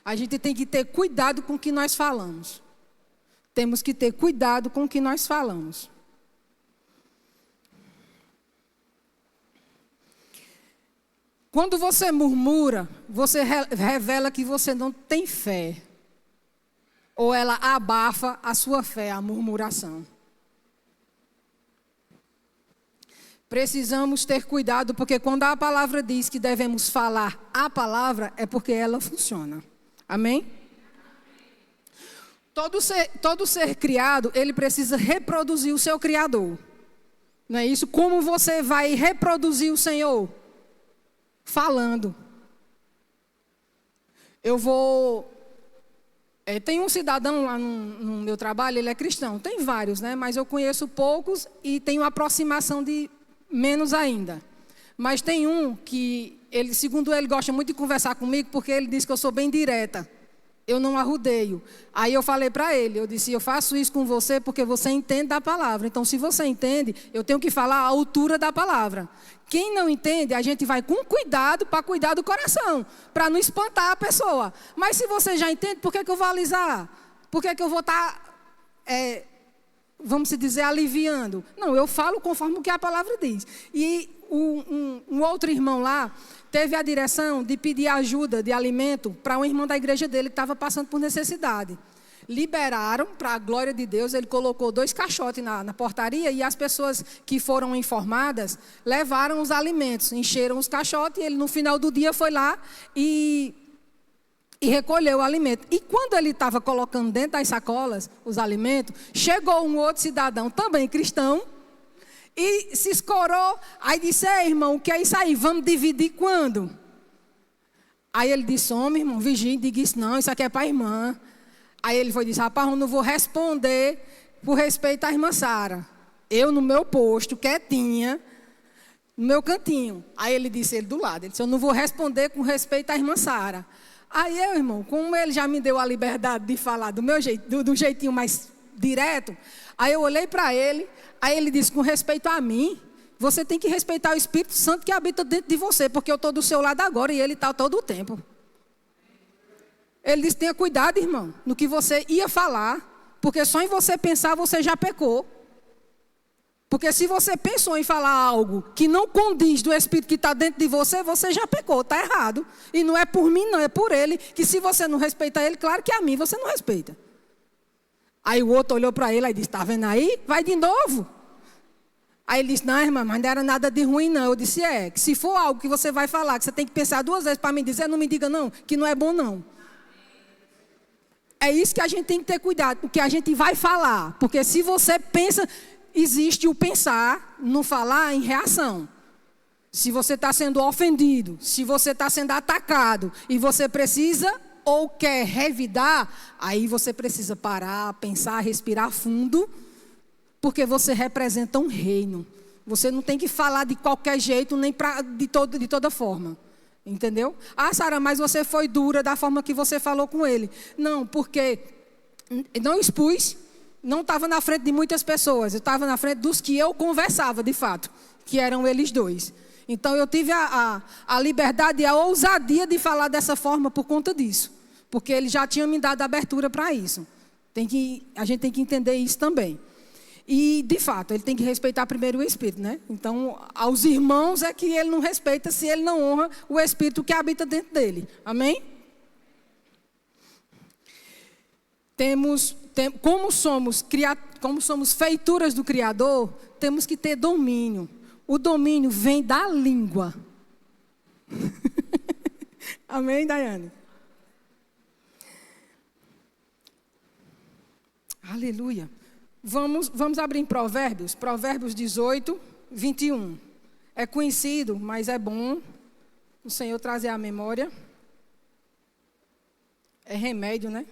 A gente tem que ter cuidado com o que nós falamos. Temos que ter cuidado com o que nós falamos. Quando você murmura, você revela que você não tem fé. Ou ela abafa a sua fé, a murmuração. Precisamos ter cuidado, porque quando a palavra diz que devemos falar a palavra, é porque ela funciona. Amém? Todo ser criado, ele precisa reproduzir o seu Criador. Não é isso? Como você vai reproduzir o Senhor? Falando. Tem um cidadão lá no meu trabalho, ele é cristão. Tem vários, né? Mas eu conheço poucos e tenho aproximação de menos ainda. Mas tem um que, segundo ele, gosta muito de conversar comigo, porque ele diz que eu sou bem direta. Eu não arrudeio. Aí eu falei para ele, eu disse, eu faço isso com você porque você entende da palavra. Então, se você entende, eu tenho que falar a altura da palavra. Quem não entende, a gente vai com cuidado para cuidar do coração, para não espantar a pessoa. Mas se você já entende, por que eu vou alisar? Por que eu vou estar, vamos dizer, aliviando? Não, eu falo conforme o que a palavra diz. E um outro irmão lá teve a direção de pedir ajuda de alimento para um irmão da igreja dele que estava passando por necessidade. Liberaram, para a glória de Deus, ele colocou 2 caixotes na portaria e as pessoas que foram informadas levaram os alimentos, encheram os caixotes e ele no final do dia foi lá e recolheu o alimento. E quando ele estava colocando dentro das sacolas os alimentos, chegou um outro cidadão, também cristão, e se escorou, aí disse, irmão, o que é isso aí? Vamos dividir quando? Aí ele disse, homem, irmão, vigia, diga isso não, isso aqui é para a irmã. Aí ele foi e disse, rapaz, eu não vou responder por respeito à irmã Sara. Eu no meu posto, quietinha, no meu cantinho. Aí ele disse, ele do lado, ele disse, eu não vou responder com respeito à irmã Sara. Aí eu, irmão, como ele já me deu a liberdade de falar do meu jeito, do jeitinho mais direto, aí eu olhei para ele, aí ele disse, com respeito a mim, você tem que respeitar o Espírito Santo que habita dentro de você, porque eu estou do seu lado agora e ele está todo o tempo. Ele disse, tenha cuidado, irmão, no que você ia falar, porque só em você pensar você já pecou. Porque se você pensou em falar algo que não condiz do Espírito que está dentro de você, você já pecou, está errado. E não é por mim, não, é por ele, que se você não respeita ele, claro que a mim você não respeita. Aí o outro olhou para ele e disse, está vendo aí? Vai de novo. Aí ele disse, não, irmã, mas não era nada de ruim não. Eu disse, que se for algo que você vai falar, que você tem que pensar 2 vezes para me dizer, não me diga não, que não é bom não. É isso que a gente tem que ter cuidado, o que a gente vai falar. Porque se você pensa, existe o pensar, no falar em reação. Se você está sendo ofendido, se você está sendo atacado e você precisa ou quer revidar, aí você precisa parar, pensar, respirar fundo, porque você representa um reino. Você não tem que falar de qualquer jeito, nem de toda forma. Entendeu? Ah, Sara, mas você foi dura da forma que você falou com ele. Não, porque não expus, não estava na frente de muitas pessoas. Eu estava na frente dos que eu conversava, de fato, que eram eles 2. Então, eu tive a liberdade e a ousadia de falar dessa forma por conta disso. Porque ele já tinha me dado abertura para isso. A gente tem que entender isso também. E, de fato, ele tem que respeitar primeiro o Espírito, né? Então, aos irmãos é que ele não respeita se ele não honra o Espírito que habita dentro dele. Amém? Como somos feituras do Criador, temos que ter domínio. O domínio vem da língua. Amém, Daiane? Aleluia. Vamos abrir em Provérbios 18, 21. É conhecido, mas é bom o Senhor trazer à memória. É remédio, né?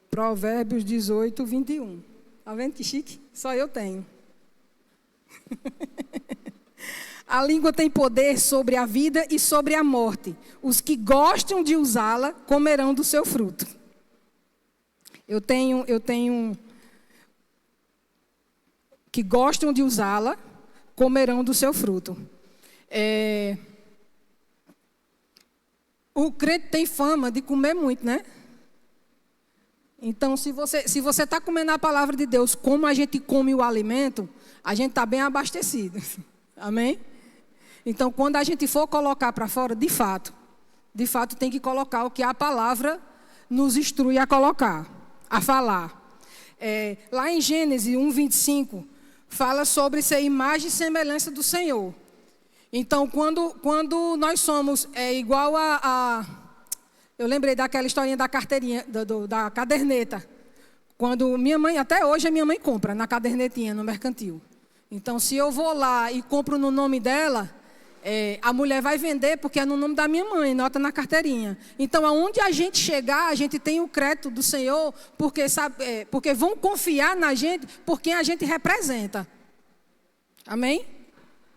Provérbios 18, 21. Está vendo que chique? Só eu tenho. A língua tem poder sobre a vida e sobre a morte. Os que gostam de usá-la comerão do seu fruto. Eu tenho que gostam de usá-la, comerão do seu fruto. O crente tem fama de comer muito, né? Então, se você está comendo a palavra de Deus como a gente come o alimento, a gente está bem abastecido. Amém? Então, quando a gente for colocar para fora, de fato tem que colocar o que a palavra nos instrui a colocar, a falar. Lá em Gênesis 1:25, fala sobre ser imagem e semelhança do Senhor. Então, quando nós somos igual eu lembrei daquela historinha da carteirinha, da caderneta. Quando minha mãe, até hoje a minha mãe compra na cadernetinha, no mercantil. Então, se eu vou lá e compro no nome dela, a mulher vai vender porque é no nome da minha mãe, nota na carteirinha. Então, aonde a gente chegar, a gente tem o crédito do Senhor, porque vão confiar na gente por quem a gente representa. Amém?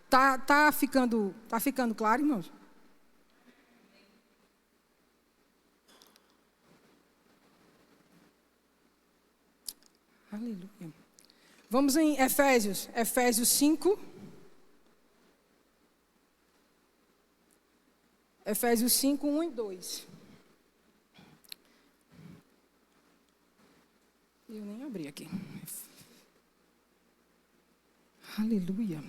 Tá ficando claro, irmãos? Aleluia. Vamos em Efésios 5. Efésios 5, 1 e 2. Eu nem abri aqui. Aleluia.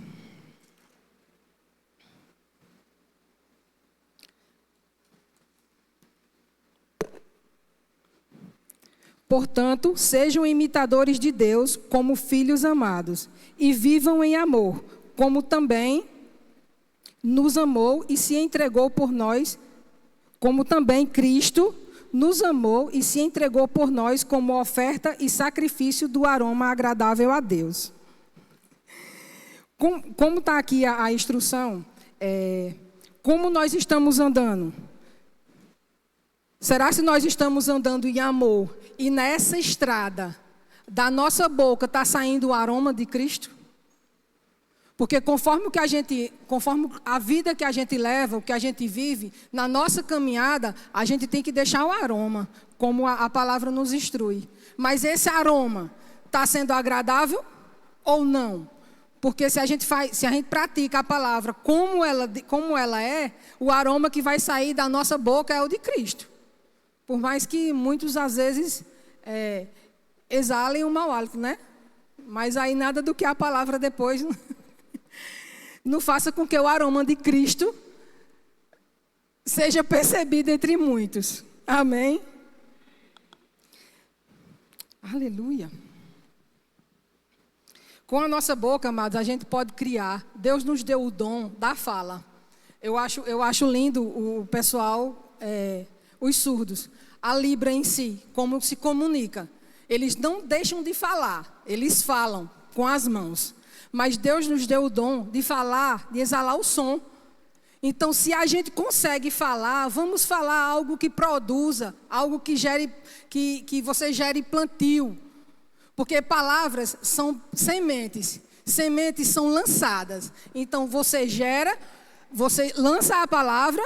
Portanto, sejam imitadores de Deus como filhos amados e vivam em amor, como também nos amou e se entregou por nós, como também Cristo nos amou e se entregou por nós como oferta e sacrifício do aroma agradável a Deus. Como está aqui a instrução, como nós estamos andando? Será que nós estamos andando em amor e nessa estrada da nossa boca está saindo o aroma de Cristo? Porque conforme a vida que a gente leva, o que a gente vive, na nossa caminhada, a gente tem que deixar o aroma, como a palavra nos instrui. Mas esse aroma está sendo agradável ou não? Porque se a gente pratica a palavra como ela é, o aroma que vai sair da nossa boca é o de Cristo. Por mais que muitos, às vezes, exalem o mau hálito, né? Mas aí nada do que a palavra depois não faça com que o aroma de Cristo seja percebido entre muitos. Amém? Aleluia. Com a nossa boca, amados, a gente pode criar. Deus nos deu o dom da fala. Eu acho lindo o pessoal... os surdos, a Libra em si, como se comunica. Eles não deixam de falar, eles falam com as mãos. Mas Deus nos deu o dom de falar, de exalar o som. Então, se a gente consegue falar, vamos falar algo que produza, algo que você gere plantio. Porque palavras são sementes, sementes são lançadas. Então, você lança a palavra.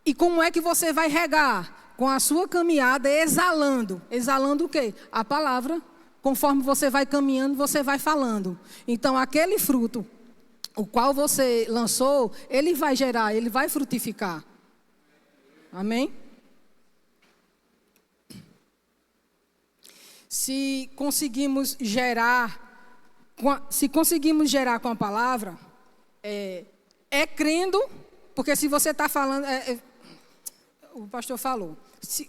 E como é que você vai regar? Com a sua caminhada, exalando. Exalando o quê? A palavra. Conforme você vai caminhando, você vai falando. Então, aquele fruto, o qual você lançou, ele vai gerar, ele vai frutificar. Amém? Se conseguimos gerar com a palavra, crendo, porque se você está falando... o pastor falou,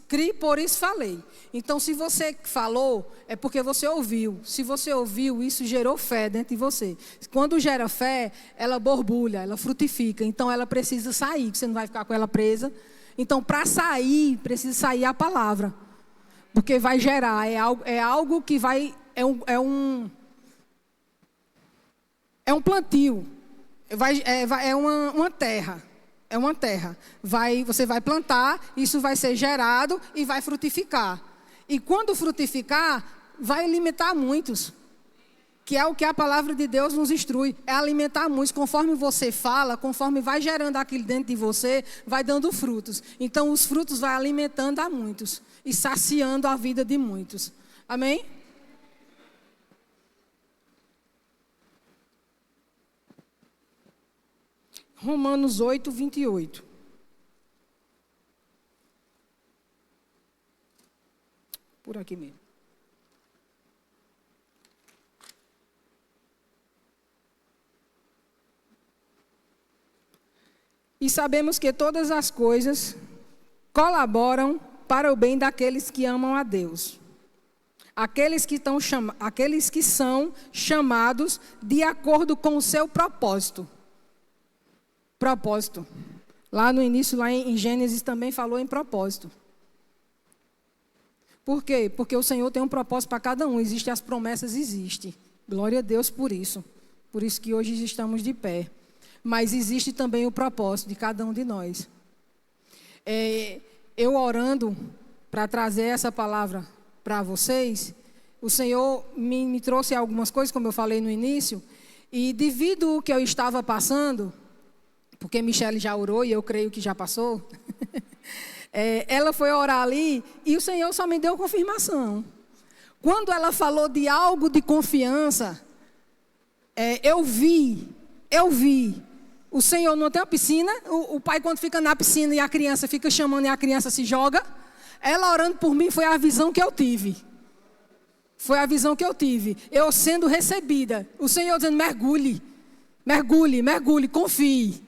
crie, por isso falei. Então, se você falou, é porque você ouviu. Se você ouviu, isso gerou fé dentro de você. Quando gera fé, ela borbulha, ela frutifica. Então, ela precisa sair, você não vai ficar com ela presa. Então, para sair, precisa sair a palavra. Porque vai gerar, é algo que vai... É um plantio. É uma terra. É uma terra. Você vai plantar, isso vai ser gerado e vai frutificar. E quando frutificar, vai alimentar muitos. que é o que a palavra de Deus nos instrui, é alimentar muitos. Conforme você fala, conforme vai gerando aquilo dentro de você, vai dando frutos. Então, os frutos vão alimentando a muitos e saciando a vida de muitos. Amém? Romanos 8, 28. Por aqui mesmo. E sabemos que todas as coisas colaboram para o bem daqueles que amam a Deus. Aqueles que são chamados de acordo com o seu propósito. Propósito. Lá no início, lá em Gênesis, também falou em propósito. Por quê? Porque o Senhor tem um propósito para cada um. Existem as promessas, existe. Glória a Deus por isso. Por isso que hoje estamos de pé. Mas existe também o propósito de cada um de nós. Eu orando para trazer essa palavra para vocês, o Senhor me trouxe algumas coisas, como eu falei no início, e devido ao que eu estava passando, porque Michele já orou e eu creio que já passou, ela foi orar ali e o Senhor só me deu confirmação. Quando ela falou de algo de confiança, eu vi. O Senhor não tem uma piscina, o pai quando fica na piscina e a criança fica chamando e a criança se joga, ela orando por mim foi a visão que eu tive. Foi a visão que eu tive. Eu sendo recebida, o Senhor dizendo mergulhe, confie.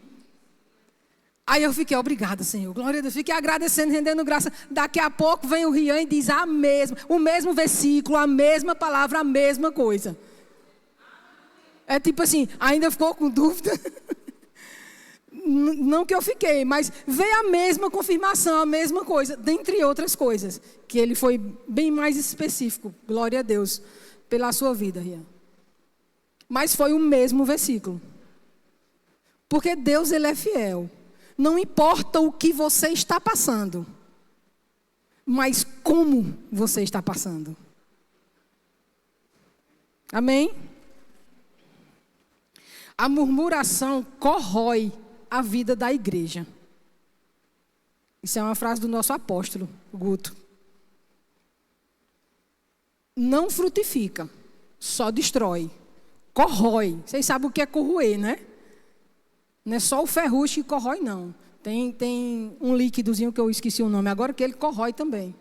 Aí eu fiquei, obrigada, Senhor, glória a Deus, fiquei agradecendo, rendendo graça. Daqui a pouco vem o Rian e diz o mesmo versículo, a mesma palavra, a mesma coisa. É tipo assim, ainda ficou com dúvida? Não que eu fiquei, mas veio a mesma confirmação, a mesma coisa, dentre outras coisas, que ele foi bem mais específico, glória a Deus, pela sua vida, Rian. Mas foi o mesmo versículo. Porque Deus, Ele é fiel. Não importa o que você está passando, mas como você está passando. Amém? A murmuração corrói a vida da igreja. Isso é uma frase do nosso apóstolo, Guto. Não frutifica, só destrói. Corrói. Vocês sabem o que é corroer, né? Não é só o ferrugem que corrói, não. Tem um líquidozinho que eu esqueci o nome agora, que ele corrói também.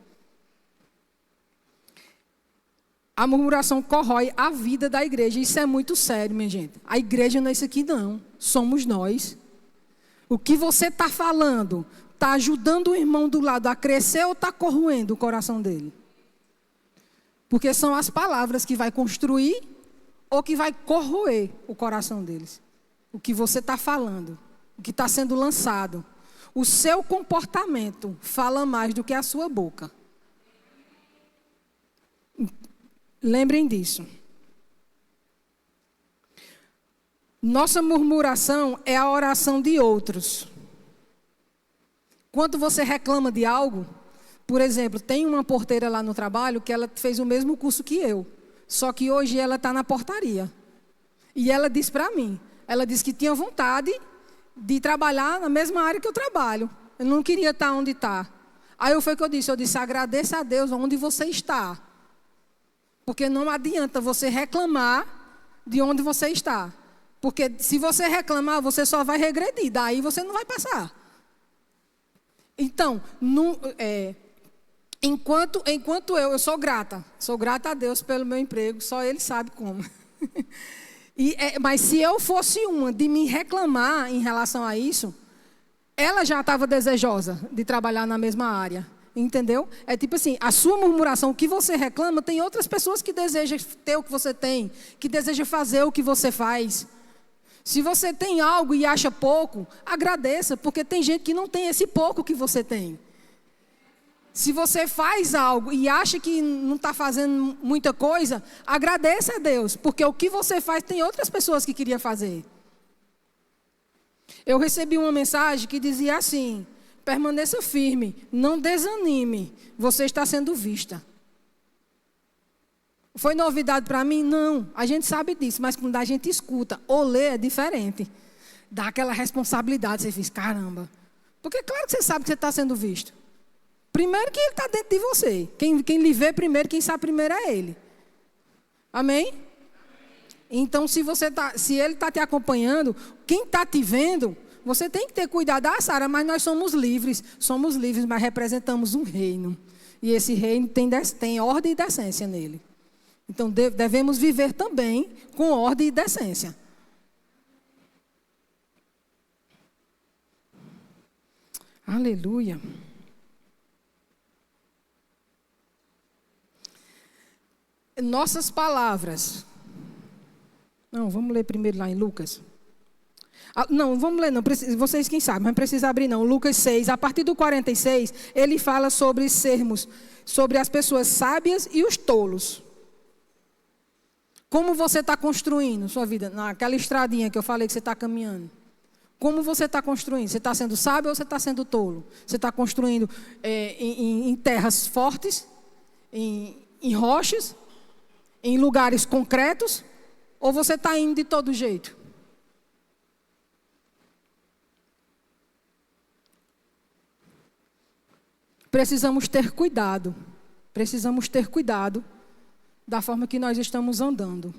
A murmuração corrói a vida da igreja. Isso é muito sério, minha gente. A igreja não é isso aqui, não. Somos nós. O que você está falando, está ajudando o irmão do lado a crescer ou está corroendo o coração dele? Porque são as palavras que vai construir ou que vai corroer o coração deles. O que você está falando, o que está sendo lançado. O seu comportamento fala mais do que a sua boca. Lembrem disso. Nossa murmuração é a oração de outros. Quando você reclama de algo, por exemplo, tem uma porteira lá no trabalho que ela fez o mesmo curso que eu. Só que hoje ela está na portaria. E ela disse para mim, ela disse que tinha vontade de trabalhar na mesma área que eu trabalho. Eu não queria estar onde está. Aí foi o que eu disse, agradeça a Deus onde você está. Porque não adianta você reclamar de onde você está. Porque se você reclamar, você só vai regredir. Daí você não vai passar. Então, enquanto eu sou grata a Deus pelo meu emprego, só Ele sabe como. Mas se eu fosse uma de me reclamar em relação a isso, ela já estava desejosa de trabalhar na mesma área. Entendeu? É tipo assim, a sua murmuração, o que você reclama, tem outras pessoas que desejam ter o que você tem, que desejam fazer o que você faz. Se você tem algo e acha pouco, agradeça, porque tem gente que não tem esse pouco que você tem. Se você faz algo e acha que não está fazendo muita coisa, agradeça a Deus, porque o que você faz tem outras pessoas que queriam fazer. Eu recebi uma mensagem que dizia assim: permaneça firme, não desanime, você está sendo vista. Foi novidade para mim? Não. A gente sabe disso, mas quando a gente escuta ou lê é diferente. Dá aquela responsabilidade, você diz, caramba. Porque claro que você sabe que você está sendo visto. Primeiro que ele está dentro de você. Quem lhe vê primeiro, quem sabe primeiro é ele. Amém? Então, se ele está te acompanhando, quem está te vendo, você tem que ter cuidado. Ah, Sara, mas nós somos livres, mas representamos um reino. E esse reino tem ordem e decência nele. Então, devemos viver também com ordem e decência. Aleluia. Nossas palavras. Não, vamos ler primeiro lá em Lucas. Não, vamos ler não, vocês quem sabem, não precisa abrir não. Lucas 6, a partir do 46, ele fala sobre as pessoas sábias e os tolos. Como você está construindo sua vida? Naquela estradinha que eu falei que você está caminhando. Como você está construindo? Você está sendo sábio ou você está sendo tolo? Você está construindo em terras fortes, em rochas, em lugares concretos? Ou você está indo de todo jeito? Precisamos ter cuidado. Precisamos ter cuidado da forma que nós estamos andando.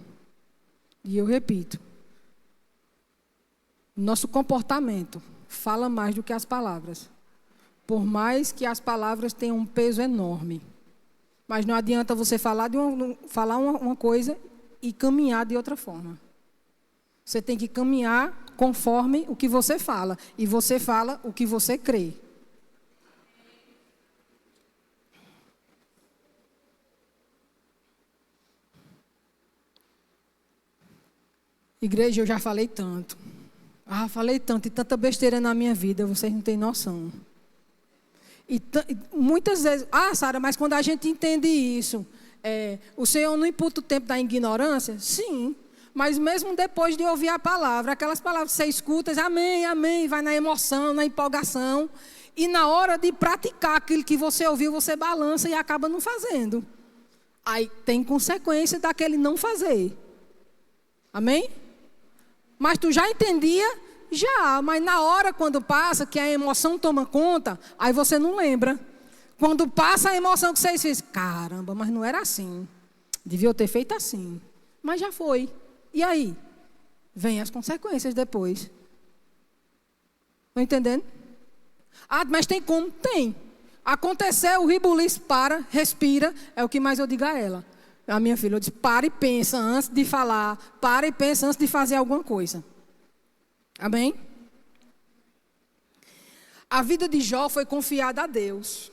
E eu repito. Nosso comportamento fala mais do que as palavras. Por mais que as palavras tenham um peso enorme. Mas não adianta você falar uma coisa e caminhar de outra forma. Você tem que caminhar conforme o que você fala. E você fala o que você crê. Igreja, eu já falei tanto. Falei tanto e tanta besteira na minha vida, vocês não têm noção. E muitas vezes, Sara, mas quando a gente entende isso, o Senhor não imputa o tempo da ignorância? Sim, mas mesmo depois de ouvir a palavra, aquelas palavras que você escuta, amém, amém, vai na emoção, na empolgação, e na hora de praticar aquilo que você ouviu, você balança e acaba não fazendo. Aí tem consequência daquele não fazer. Amém? Mas tu já entendia? Já, mas na hora quando passa, que a emoção toma conta, aí você não lembra. Quando passa a emoção que vocês fez, caramba, mas não era assim. Devia ter feito assim. Mas já foi. E aí? Vem as consequências depois. Estão entendendo? Mas tem como? Tem. Aconteceu, o ribuliço para, respira, é o que mais eu digo a ela. A minha filha, eu disse, para e pensa antes de falar, para e pensa antes de fazer alguma coisa. Amém? A vida de Jó foi confiada a Deus.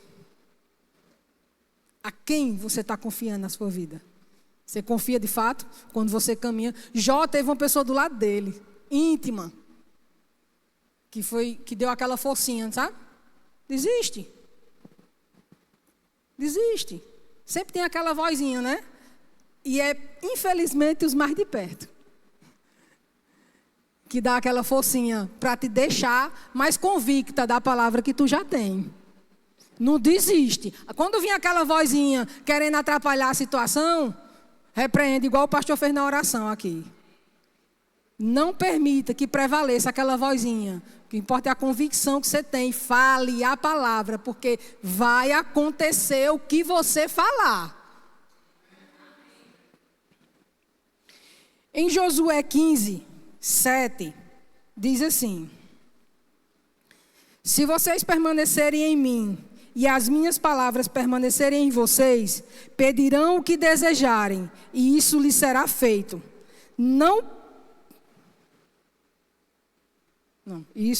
A quem você está confiando na sua vida? Você confia de fato? Quando você caminha. Jó teve uma pessoa do lado dele, íntima, que deu aquela forcinha, sabe? Desiste. Desiste. Sempre tem aquela vozinha, né? E infelizmente, os mais de perto. Que dá aquela forcinha para te deixar mais convicta da palavra que tu já tem. Não desiste. Quando vinha aquela vozinha querendo atrapalhar a situação, repreende, igual o pastor fez na oração aqui. Não permita que prevaleça aquela vozinha. O que importa é a convicção que você tem. Fale a palavra, porque vai acontecer o que você falar. Em Josué 15, 7, diz assim: se vocês permanecerem em mim e as minhas palavras permanecerem em vocês, pedirão o que desejarem e isso lhes será feito. E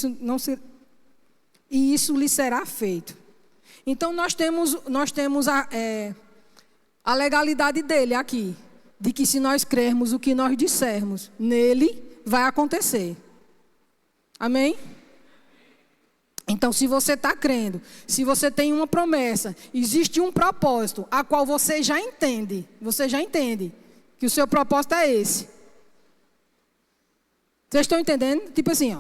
isso lhes será feito. Então nós temos a legalidade dele aqui. De que se nós crermos o que nós dissermos, nele vai acontecer. Amém? Então, se você está crendo, se você tem uma promessa, existe um propósito, a qual você já entende que o seu propósito é esse. Vocês estão entendendo? Tipo assim,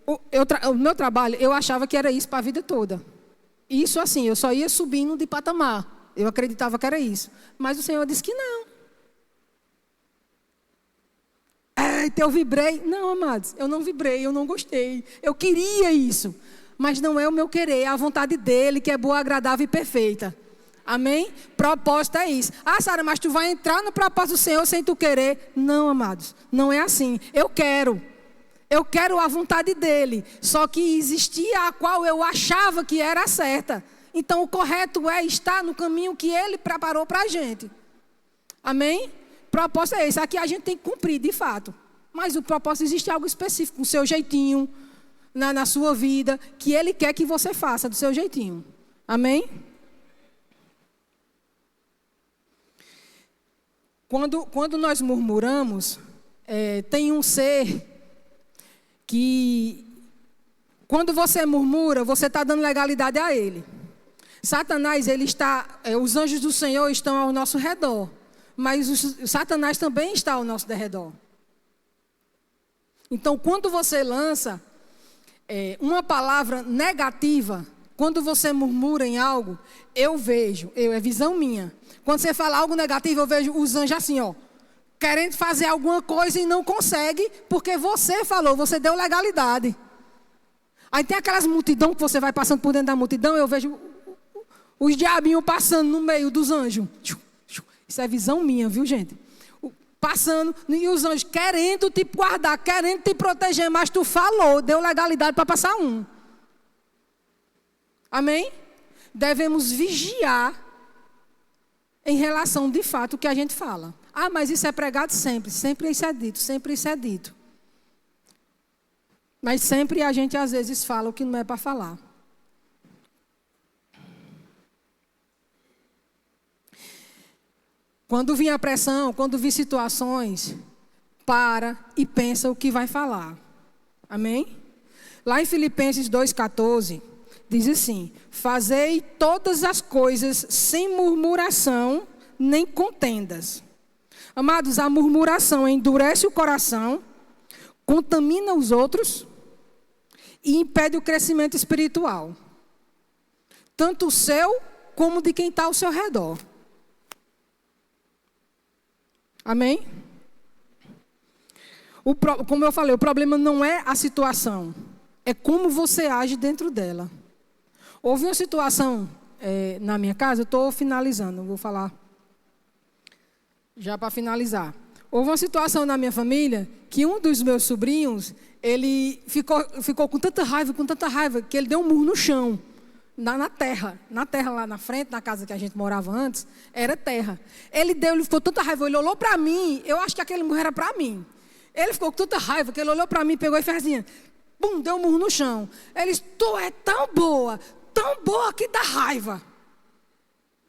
o meu trabalho, eu achava que era isso para a vida toda. Isso assim, eu só ia subindo de patamar. Eu acreditava que era isso. Mas o Senhor disse que não. Eita, eu vibrei. Não, amados, eu não vibrei, eu não gostei. Eu queria isso. Mas não é o meu querer, é a vontade dele, que é boa, agradável e perfeita. Amém? Propósito é isso. Ah, Sara, mas tu vai entrar no propósito do Senhor sem tu querer. Não, amados, não é assim. Eu quero a vontade dele. Só que existia a qual eu achava que era a certa. Então o correto é estar no caminho que ele preparou para a gente. Amém? Propósito é esse. Aqui a gente tem que cumprir, de fato. Mas o propósito existe algo específico, o seu jeitinho, na sua vida, que ele quer que você faça do seu jeitinho. Amém? Quando nós murmuramos, tem um ser que, quando você murmura, você está dando legalidade a ele. Satanás, os anjos do Senhor estão ao nosso redor, mas Satanás também está ao nosso redor. Então, quando você lança uma palavra negativa, quando você murmura em algo, é visão minha. Quando você fala algo negativo, eu vejo os anjos assim, ó, querendo fazer alguma coisa e não consegue, porque você falou, você deu legalidade. Aí tem aquelas multidão que você vai passando por dentro da multidão, eu vejo os diabinhos passando no meio dos anjos. Isso é visão minha, viu, gente? Passando, e os anjos querendo te guardar, querendo te proteger, mas tu falou, deu legalidade para passar um. Amém? Devemos vigiar em relação, de fato, ao que a gente fala. Ah, mas isso é pregado sempre. Sempre isso é dito, sempre isso é dito. Mas sempre a gente, às vezes, fala o que não é para falar. Quando vir a pressão, quando vir situações, para e pensa o que vai falar. Amém? Lá em Filipenses 2,14... diz assim: fazei todas as coisas sem murmuração nem contendas. Amados, a murmuração endurece o coração, contamina os outros e impede o crescimento espiritual. Tanto o seu como de quem está ao seu redor. Amém? Como eu falei, o problema não é a situação, é como você age dentro dela. Houve uma situação na minha casa, eu estou finalizando, vou falar já para finalizar. Houve uma situação na minha família que um dos meus sobrinhos, ele ficou com tanta raiva, que ele deu um murro no chão, na terra lá na frente, na casa que a gente morava antes, era terra. Ele ficou com tanta raiva, ele olhou para mim, eu acho que aquele murro era para mim. Ele ficou com tanta raiva que ele olhou para mim, pegou e fez assim, pum, deu um murro no chão. Ele disse: tu é tão boa que dá raiva.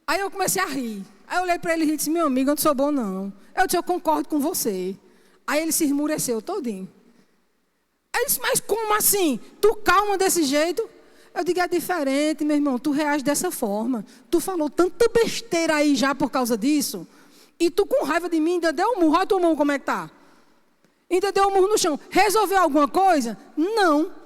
Aí eu comecei a rir. Aí eu olhei para ele e disse: meu amigo, eu não sou bom não. Eu disse: eu concordo com você. Aí ele se esmureceu todinho. Aí ele disse: mas como assim? Tu calma desse jeito? Eu digo: é diferente, meu irmão, tu reage dessa forma. Tu falou tanta besteira aí já por causa disso. E tu com raiva de mim ainda deu um murro. Olha a tua mão como é que tá. Ainda deu um murro no chão. Resolveu alguma coisa? Não.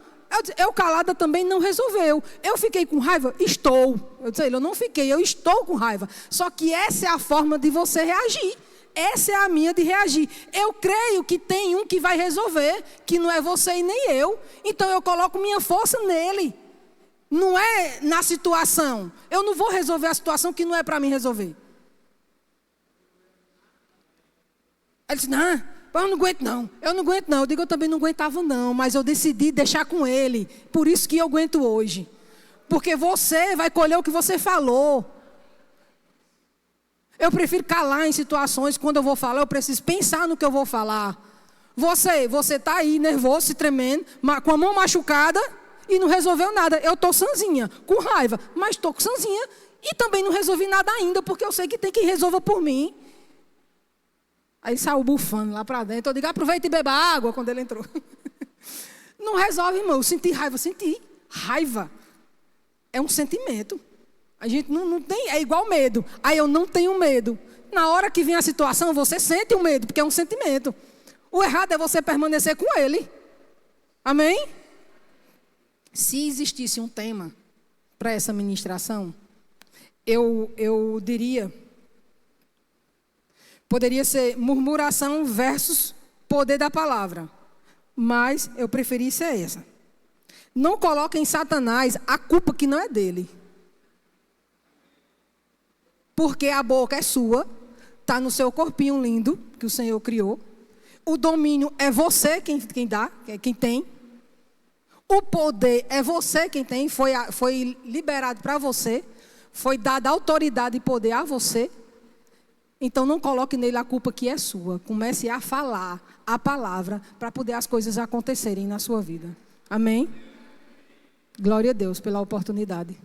Eu calada também não resolveu. Eu fiquei com raiva? Estou. Eu disse: eu não fiquei, eu estou com raiva. Só que essa é a forma de você reagir. Essa é a minha de reagir. Eu creio que tem um que vai resolver, que não é você e nem eu. Então eu coloco minha força nele. Não é na situação. Eu não vou resolver a situação que não é para mim resolver. Ele disse: não, eu não aguento não. Eu digo: eu também não aguentava não, mas eu decidi deixar com ele. Por isso que eu aguento hoje. Porque você vai colher o que você falou. Eu prefiro calar em situações, quando eu vou falar, eu preciso pensar no que eu vou falar. Você está aí nervoso, se tremendo, com a mão machucada e não resolveu nada. Eu estou sanzinha, com raiva, mas estou sanzinha e também não resolvi nada ainda, porque eu sei que tem quem resolva por mim. Aí saiu bufando lá para dentro. Eu digo: aproveita e beba água, quando ele entrou. Não resolve, irmão. Eu senti raiva. Raiva é um sentimento. A gente não tem, é igual medo. Aí eu não tenho medo. Na hora que vem a situação, você sente o medo, porque é um sentimento. O errado é você permanecer com ele. Amém? Se existisse um tema para essa ministração, eu diria, poderia ser murmuração versus poder da palavra. Mas eu preferi ser essa. Não coloque em Satanás a culpa que não é dele. Porque a boca é sua, está no seu corpinho lindo, que o Senhor criou. O domínio é você quem dá, quem tem. O poder é você quem tem, foi liberado para você. Foi dada autoridade e poder a você. Então não coloque nele a culpa que é sua. Comece a falar a palavra para poder as coisas acontecerem na sua vida. Amém? Glória a Deus pela oportunidade.